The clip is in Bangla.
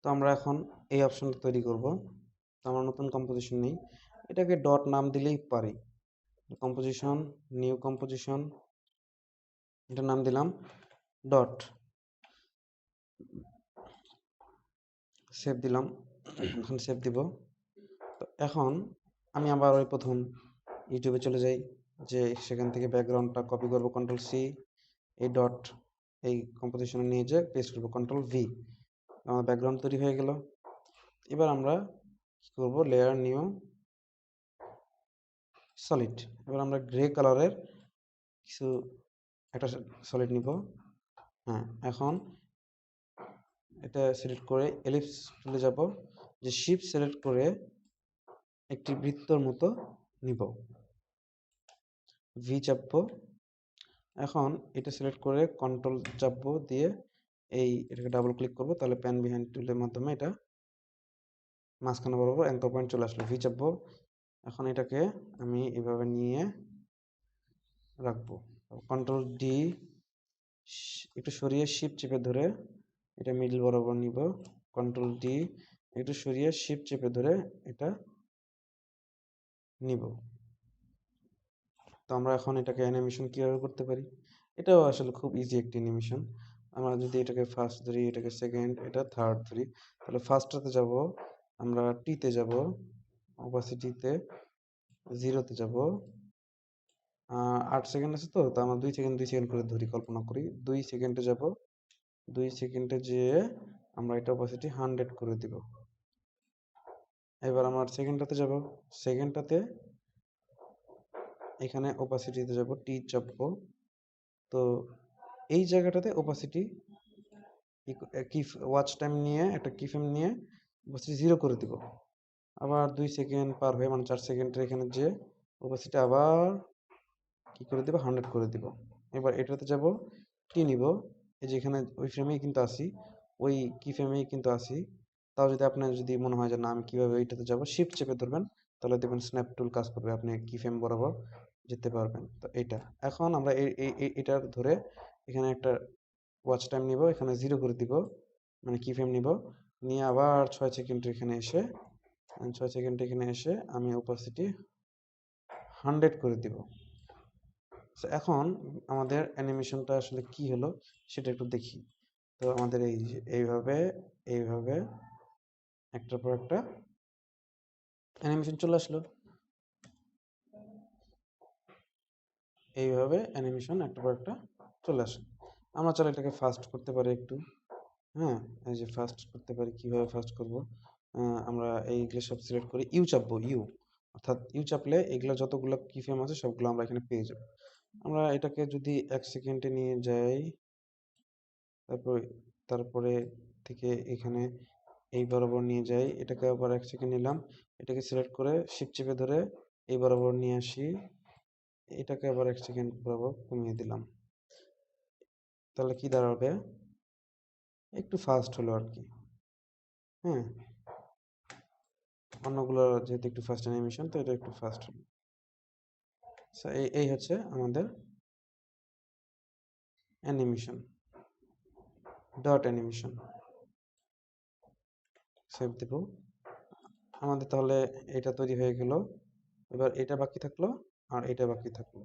তো আমরা এখন এই অপশনটা তৈরি করব। তো আমরা নতুন কম্পোজিশন নেই, এটাকে ডট নাম দিলেই পারি। কম্পোজিশন, নিউ কম্পোজিশন, এটার নাম দিলাম ডট, সেভ দিলাম। এখন সেভ দিব। তো এখন আমি আবার ওই প্রথম ইউটিউবে চলে যাই, যে সেখান থেকে ব্যাকগ্রাউন্ডটা কপি করব, কন্ট্রোল সি, এই ডট এই কম্পোজিশনে নিয়ে যেয়ে পেস্ট করবো, কন্ট্রোল ভি। আমার ব্যাকগ্রাউন্ড তৈরি হয়ে গেল। এবার আমরা কি করব, লেয়ার, নিউ, সলিড। এবার আমরা গ্রে কালারের কিছু একটা সলিড নিব। হ্যাঁ, এখন এটা সিলেক্ট করে এলিপস টুলে যাব, যে শিফট সিলেক্ট করে একটি বৃত্তর মতো নিব, ভি চাপবো। এখন এটা সিলেক্ট করে কন্ট্রোল চাপবো, দিয়ে এটাকে ডাবল ক্লিক করব, তাহলে প্যান বিহাইন্ড টুলের মাধ্যমে এটা মাঝখানে বরাবর অ্যাঙ্কর পয়েন্ট চলে আসলো। ভি চাপবো। এখন এটাকে আমি এভাবে নিয়ে রাখবো, কন্ট্রোল ডি, একটু সরিয়ে শিফট চেপে ধরে এটা মিডল বরাবর নিব, কন্ট্রোল ডি, একটু সরিয়ে শিফট চেপে ধরে এটা নিব। তো আমরা এখন এটাকে অ্যানিমেশন কিভাবে করতে পারি, এটাও আসলে খুব ইজি একটি অ্যানিমেশন। আমরা যদি এটাকে ফার্স্ট ধরি, এটাকে সেকেন্ড, এটা থার্ড ধরি, তাহলে ফার্স্টটাতে যাব, আমরা টিতে যাব, অপাসিটিতে 0-তে যাব। 8 সেকেন্ড আছে, তো আমরা 2 সেকেন্ড করে ধরি, কল্পনা করি 2 সেকেন্ডে যাব। 2 সেকেন্ডে যেয়ে আমরা এটা অপাসিটি 100 করে দিব। এবার আমার সেকেন্ডটাতে যাব, সেকেন্ডটাতে এখানে ওপাসিটিতে যাব, টি চাপবো। তো এই জায়গাটাতে ওপাসিটি কি ওয়াচ টাইম নিয়ে একটা কি ফ্রেম নিয়ে ওপাসিটি 0 করে দিব। আবার 2 সেকেন্ড পার হয়ে, মানে 4 সেকেন্ডের এখানে যে ওপাসিটি আবার কি করে দিব, 100 করে দিব। এবার এটাতে যাব, টি নিব, এই যে এখানে ওই ফ্রেমেই কিন্তু আসি, ওই কি ফ্রেমেই কিন্তু আসি। তাও যদি আপনার যদি মনে হয় যে না আমি কিভাবে ওইটাতে যাব, শিফট চেপে ধরবেন, তাহলে দেখবেন স্ন্যাপ টুল কাজ করবে, আপনি কি ফ্রেম বরাবর যেতে পারবেন। তো এইটা এখন আমরা এটার ধরে এখানে একটা ওয়াচ টাইম নিব, এখানে 0 করে দিব, মানে কি ফ্রেম নিব, নিয়ে আবার 6 সেকেন্ড এখানে এসে 6 সেকেন্ড এখানে এসে আমি ওপাসিটি 100 করে দিব। এখন আমাদের অ্যানিমেশনটা আসলে কি হলো সেটা একটু দেখি। তো আমাদের এই যে এইভাবে এইভাবে একটার পর একটা অ্যানিমেশন চলে আসলো। এইভাবে অ্যানিমেশন একটার পর একটা চলে আসে। আমরা চাইলে এটাকে ফাস্ট করতে পারি একটু। হ্যাঁ, এই যে ফাস্ট করতে পারি, কিভাবে ফাস্ট করব, আমরা এইগুলো সব সিলেক্ট করে ইউ চাপবো, ইউ, অর্থাৎ ইউ চাপলে এগুলো যতগুলো কি ফ্রেম আছে সবগুলো আমরা এখানে পেয়ে যাব। আমরা এটাকে যদি 1 সেকেন্ডে নিয়ে যাই, তারপরে তারপরে থেকে এখানে এই বরাবর নিয়ে যাই, এটাকে আবার 1 সেকেন্ড নিলাম, এটাকে সিলেক্ট করে শিফট চেপে ধরে এই বরাবর নিয়ে আসি, এটাকে আবার 1 সেকেন্ড বরাবর কমিয়ে দিলাম। তাহলে কি দাঁড়াবে, একটু ফাস্ট হলো আর কি। হ্যাঁ, অন্যগুলো যেহেতু একটু ফাস্ট অ্যানিমেশন, তো এটা একটু ফাস্ট হলো। এই হচ্ছে আমাদের অ্যানিমেশন, ডট অ্যানিমেশন। সেভ দেব। আমাদের তাহলে এটা তৈরি হয়ে গেল। এবার এটা বাকি থাকলো আর এটা বাকি থাকলো।